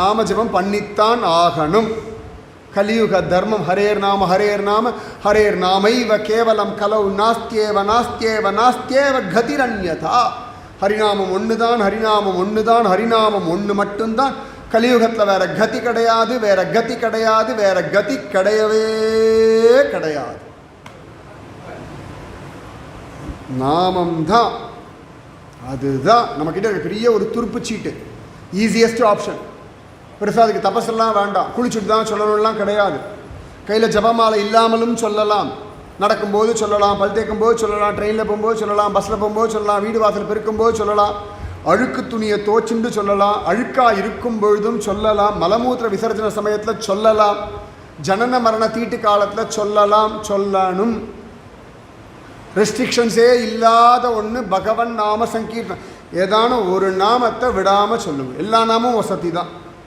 நாம ஜபம் பண்ணித்தான் ஆகணும். கலியுக தர்மம் ஹரேர் நாம ஹரேர் நாமைவ கேவலம் கலவு நாஸ்தியேவ நாஸ்தியேவ நாஸ்தியேவ கதிரண்யதா. ஹரிநாமம் ஒன்றுதான், ஹரிநாமம் ஒன்றுதான், ஹரிநாமம் ஒன்று மட்டும்தான். கலியுகத்தில் வேற கதி கிடையாது, வேற கதி கிடையாது, வேற கதி கிடையவே கிடையாது. நாமம்தான், அதுதான் நம்மக்கிட்ட பெரிய ஒரு துருப்பு சீட்டு, ஈஸியஸ்ட் ஆப்ஷன். பெருசாக அதுக்கு தபஸெல்லாம் வேண்டாம், குளிச்சுட்டு தான் சொல்லணும்லாம் கிடையாது. கையில் ஜபமாலை இல்லாமலும் சொல்லலாம், நடக்கும்போது சொல்லலாம், பல் தேய்க்கும்போது சொல்லலாம், ட்ரெயினில் போகும்போது சொல்லலாம், பஸ்ஸில் போகும்போது சொல்லலாம், வீடு வாசல் பெருக்கும்போது சொல்லலாம், அழுக்கு துணியை தோச்சுண்டு சொல்லலாம், அழுக்காக இருக்கும் பொழுதும் சொல்லலாம், மலமூத்திர விசர்ஜன சமயத்தில் சொல்லலாம், ஜனன மரண தீட்டு காலத்தில் சொல்லலாம், சொல்லணும். ரெஸ்ட்ரிக்ஷன்ஸே இல்லாத ஒன்று பகவன் நாம சங்கீர்த்தனம். ஏதான ஒரு நாமத்தை விடாமல் சொல்லுங்க. எல்லா நாமும் வசதி தான்.